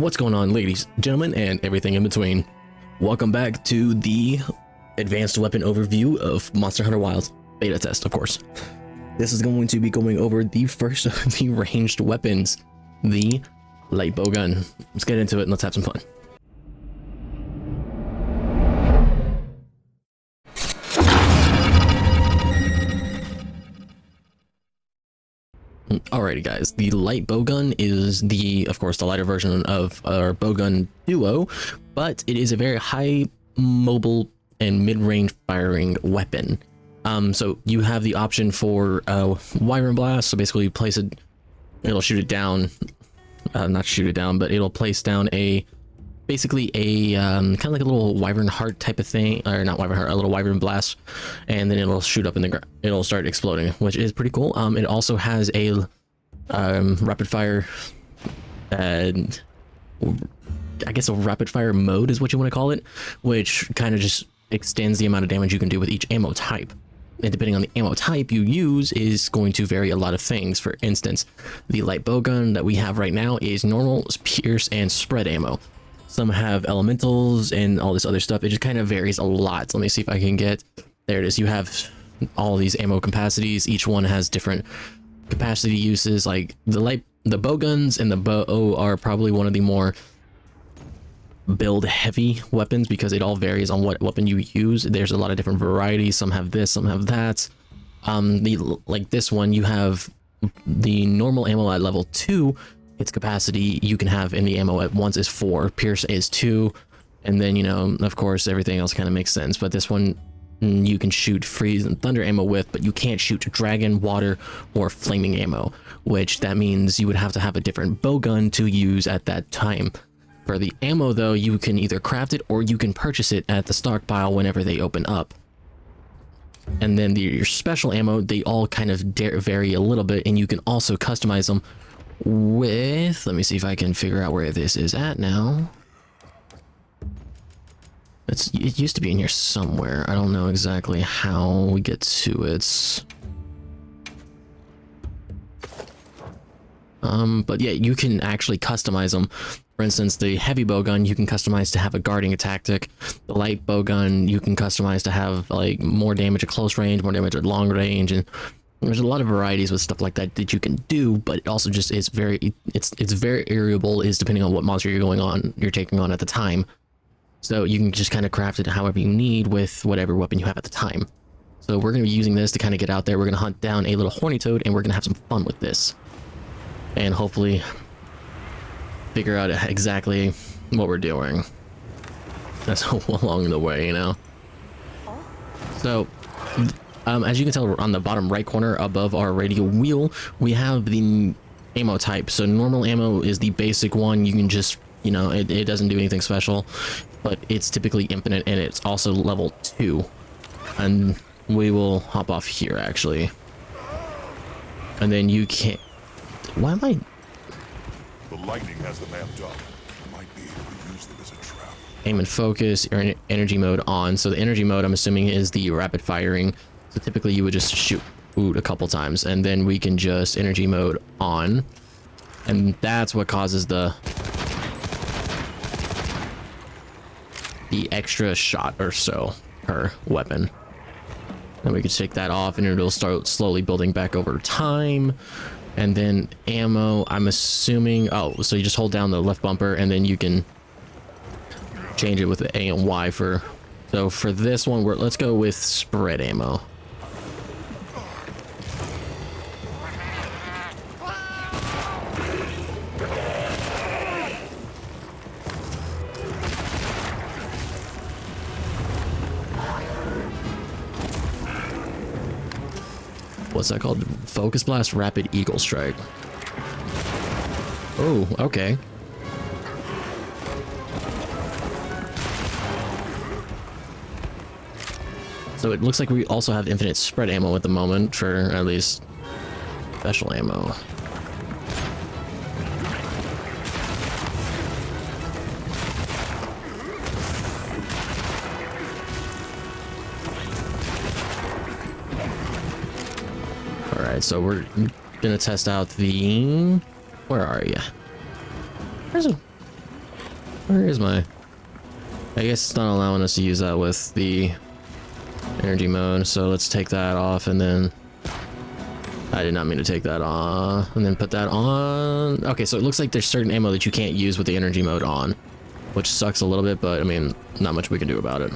What's going on, ladies, gentlemen, and everything in between? Welcome back to the advanced weapon overview of Monster Hunter Wilds beta test, of course. This is going to be going over the first of the ranged weapons, the light bowgun. Let's get into it and let's have some fun. Alrighty guys, the light bowgun is of course the lighter version of our bowgun duo, but it is a very high mobile and mid-range firing weapon. So you have the option for wyvern blast, so basically you place it, it'll shoot it down, not shoot it down, but it'll place down basically a kind of like a little wyvern heart type of thing, or not wyvern heart, a little wyvern blast, and then it'll shoot up in the ground. It'll start exploding, which is pretty cool. It also has a rapid fire, and I guess a rapid fire mode is what you want to call it, which kind of just extends the amount of damage you can do with each ammo type. And depending on the ammo type you use is going to vary a lot of things. For instance, the light bowgun that we have right now is normal, pierce, and spread ammo. Some have elementals and all this other stuff. It just kind of varies a lot. Let me see if I can get, there it is. You have all these ammo capacities. Each one has different capacity uses. Like the bowguns and the bow are probably one of the more build heavy weapons because it all varies on what weapon you use. There's a lot of different varieties. Some have this, some have that. Like this one, you have the normal ammo at level 2. Its capacity you can have in the ammo at once is 4, pierce is 2, and then, you know, of course everything else kind of makes sense. But this one you can shoot freeze and thunder ammo with, but you can't shoot dragon, water, or flaming ammo, which that means you would have to have a different bowgun to use at that time. For the ammo though, you can either craft it or you can purchase it at the stockpile whenever they open up. And then your special ammo, they all kind of vary a little bit, and you can also customize them with, let me see if I can figure out where this is at now. It used to be in here somewhere. I don't know exactly how we get to it. But yeah, you can actually customize them. For instance, the heavy bowgun you can customize to have a guarding tactic. The light bowgun you can customize to have like more damage at close range, more damage at long range, and there's a lot of varieties with stuff like that you can do. But it also just is it's very variable, is depending on what monster you're taking on at the time. So you can just kind of craft it however you need with whatever weapon you have at the time. So we're going to be using this to kind of get out there. We're going to hunt down a little horny toad, and we're going to have some fun with this, and hopefully figure out exactly what we're doing. That's along the way, you know. So as you can tell, on the bottom right corner above our radial wheel, we have the ammo type. So normal ammo is the basic one. You can just, you know, it doesn't do anything special, but it's typically infinite, and it's also level 2. And we will hop off here actually. And then you can't, why am I? The lightning has them amped up. Might be able to use them as a trap. Aim and focus, or energy mode on. So the energy mode, I'm assuming, is the rapid firing. So typically you would just shoot a couple times, and then we can just energy mode on, and that's what causes the extra shot or so per weapon. And we can take that off, and it'll start slowly building back over time. And then ammo, I'm assuming, oh, so you just hold down the left bumper, and then you can change it with the A and Y for. So for this one, let's go with spread ammo. What's that called? Focus blast, rapid eagle strike. Oh, okay. So it looks like we also have infinite spread ammo at the moment, for at least special ammo. Alright, so we're gonna test out the... Where are you? Where is my... I guess it's not allowing us to use that with the energy mode, so let's take that off, and then... I did not mean to take that off, and then put that on. Okay, so it looks like there's certain ammo that you can't use with the energy mode on, which sucks a little bit, but I mean, not much we can do about it.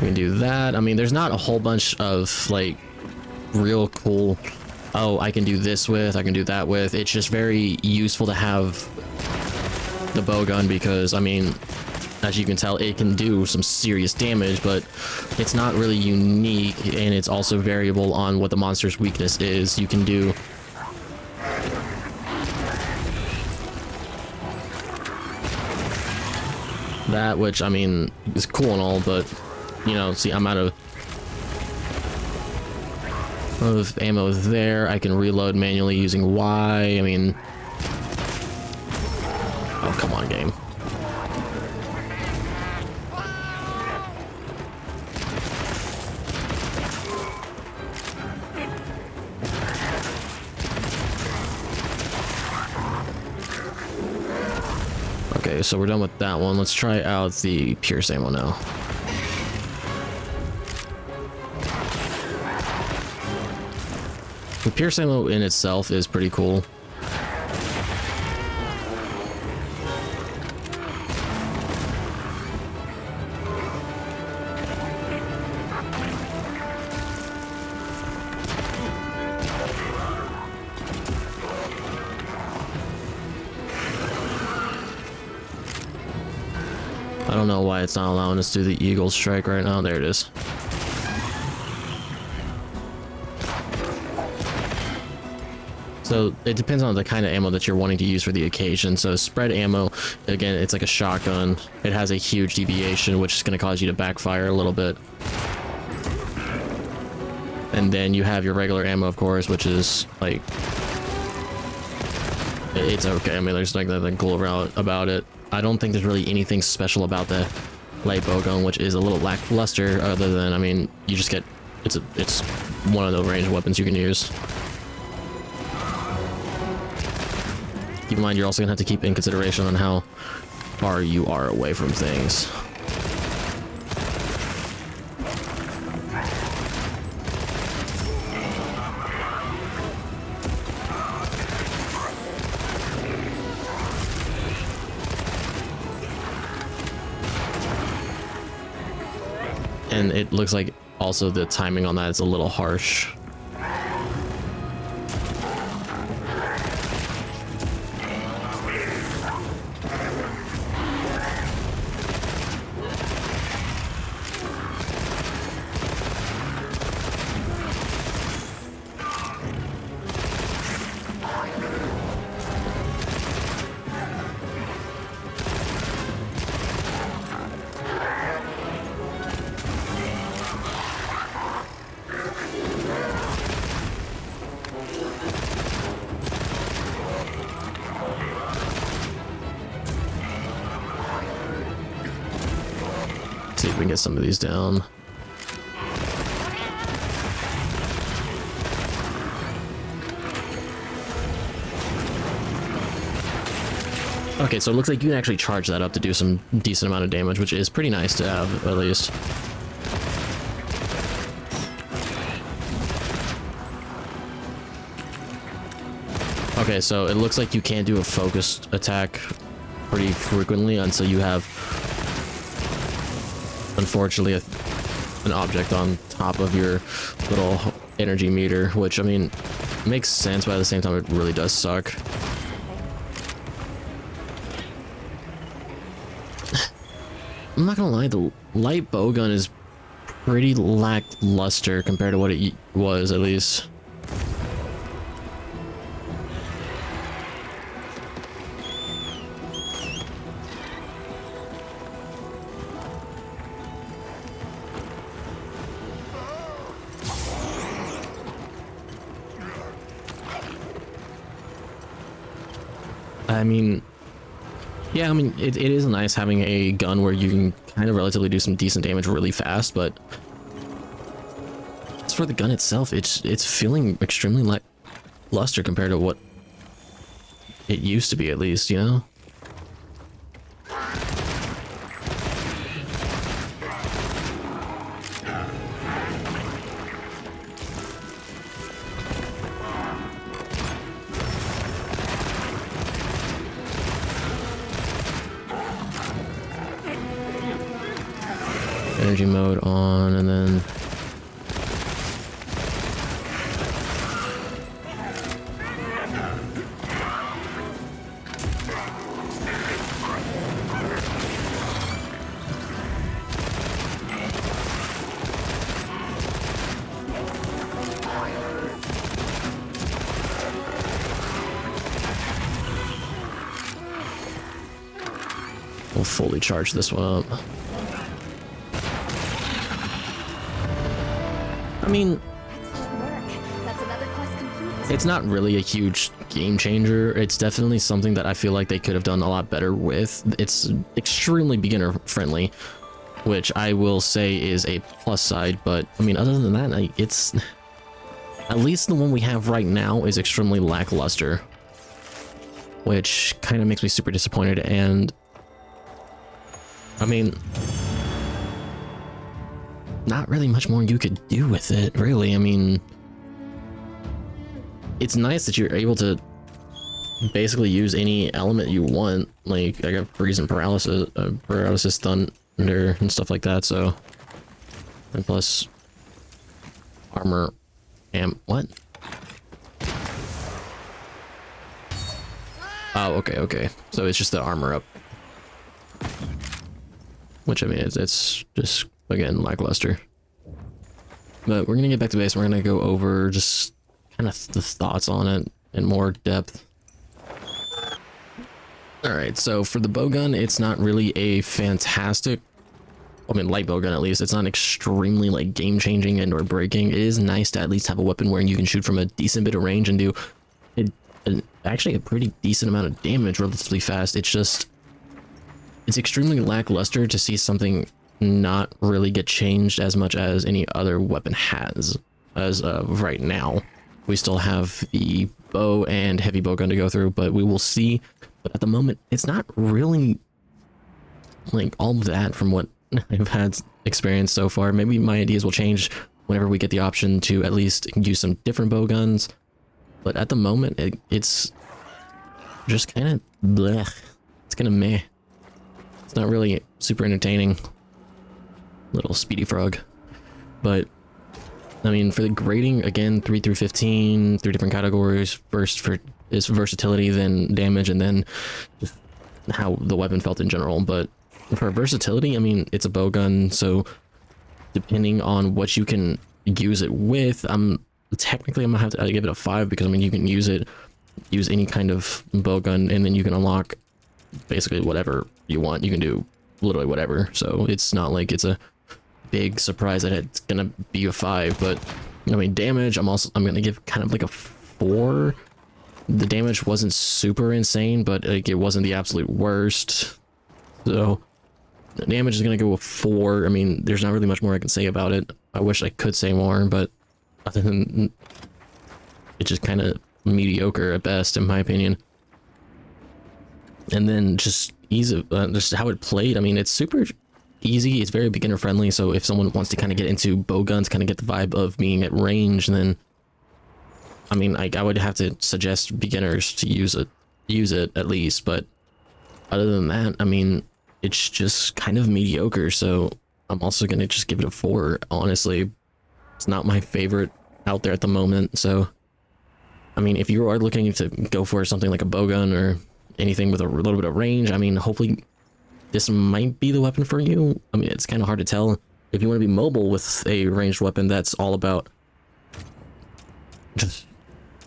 We can do that. I mean, there's not a whole bunch of like real cool, oh, I can do this with, I can do that with. It's just very useful to have the BowGun because, I mean, as you can tell, it can do some serious damage, but it's not really unique, and it's also variable on what the monster's weakness is. You can do that, which, I mean, is cool and all, but, you know, see, I'm out of ammo there. I can reload manually using Y. I mean, oh, come on, game. Okay, so we're done with that one. Let's try out the pierce ammo now. The pierce ammo in itself is pretty cool. I don't know why it's not allowing us to do the eagle strike right now. There it is. So it depends on the kind of ammo that you're wanting to use for the occasion. So spread ammo, again, it's like a shotgun. It has a huge deviation, which is going to cause you to backfire a little bit. And then you have your regular ammo, of course, which is like, it's okay. I mean, there's like nothing cool about it. I don't think there's really anything special about the light BowGun, which is a little lackluster, other than, I mean, you just get, it's one of the ranged weapons you can use. Keep in mind, you're also gonna have to keep in consideration on how far you are away from things. And it looks like also the timing on that is a little harsh. See if we can get some of these down. Okay, so it looks like you can actually charge that up to do some decent amount of damage, which is pretty nice to have, at least. Okay, so it looks like you can't do a focused attack pretty frequently until you have, unfortunately, an object on top of your little energy meter, which, I mean, makes sense, but at the same time, it really does suck. I'm not gonna lie, the light BowGun is pretty lackluster compared to what it was, at least. I mean, yeah, I mean, it is nice having a gun where you can kind of relatively do some decent damage really fast, but for the gun itself, it's feeling extremely luster compared to what it used to be, at least, you know? Energy mode on, and then we'll fully charge this one up. I mean, Excellent work. That's another quest complete. it's not really a huge game changer. It's definitely something that I feel like they could have done a lot better with. It's extremely beginner friendly, which I will say is a plus side, but I mean, other than that, it's at least the one we have right now is extremely lackluster, which kind of makes me super disappointed. And I mean, not really much more you could do with it, really. I mean, it's nice that you're able to basically use any element you want. Like, I got freeze and paralysis thunder and stuff like that, so. And plus armor what? Oh, okay. So it's just the armor up. Which, I mean, it's just, again, lackluster. But we're gonna get back to base. We're gonna go over just kind of the thoughts on it in more depth. Alright, so for the bowgun, it's not really a fantastic, I mean, light bowgun at least. It's not extremely like game-changing and or breaking. It is nice to at least have a weapon where you can shoot from a decent bit of range and do actually a pretty decent amount of damage relatively fast. It's just, it's extremely lackluster to see something not really get changed as much as any other weapon has. As of right now, we still have the bow and heavy bowgun to go through, but we will see. But at the moment, it's not really like all that from what I've had experience so far. Maybe my ideas will change whenever we get the option to at least use some different bowguns. But at the moment, it's just kind of blech. It's kind of meh. It's not really super entertaining. Little speedy frog. But I mean, for the grading, again, 3 through 15, 3 different categories. First for is versatility, then damage, and then just how the weapon felt in general. But for versatility, I mean, it's a bowgun, so depending on what you can use it with, technically I'm gonna have to give it a 5, because I mean, you can use any kind of bowgun, and then you can unlock basically whatever you want. You can do literally whatever, so it's not like it's a big surprise that it's gonna be a 5. But I mean, damage, I'm gonna give kind of like a 4. The damage wasn't super insane, but like, it wasn't the absolute worst, so the damage is gonna go a 4. I mean, there's not really much more I can say about it. I wish I could say more, but other than it's just kind of mediocre at best, in my opinion. And then just ease of just how it played. I mean, it's super easy. It's very beginner friendly. So if someone wants to kind of get into bowguns, kind of get the vibe of being at range, then I mean, I would have to suggest beginners to use it at least. But other than that, I mean, it's just kind of mediocre. So I'm also gonna just give it a 4. Honestly, it's not my favorite out there at the moment. So I mean, if you are looking to go for something like a bowgun or anything with a little bit of range, I mean, hopefully this might be the weapon for you. I mean, it's kind of hard to tell. If you want to be mobile with a ranged weapon that's all about just,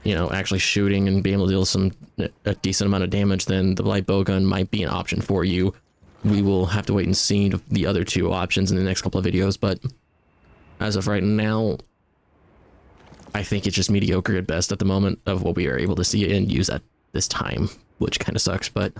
you know, actually shooting and being able to deal a decent amount of damage, then the light bowgun might be an option for you. We will have to wait and see the other 2 options in the next couple of videos, but as of right now, I think it's just mediocre at best at the moment of what we are able to see and use at this time, which kind of sucks. But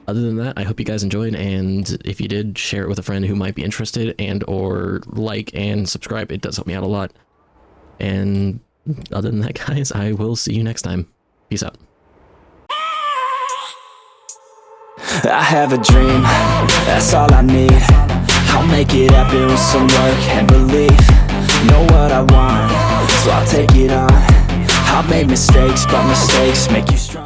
other than that, I hope you guys enjoyed, and if you did, share it with a friend who might be interested, and or like and subscribe. It does help me out a lot. And other than that, guys, I will see you next time. Peace out. I have a dream, that's all I need. I'll make it happen with some work and belief. Know what I want, so I'll take it on. I've made mistakes, but mistakes make you strong.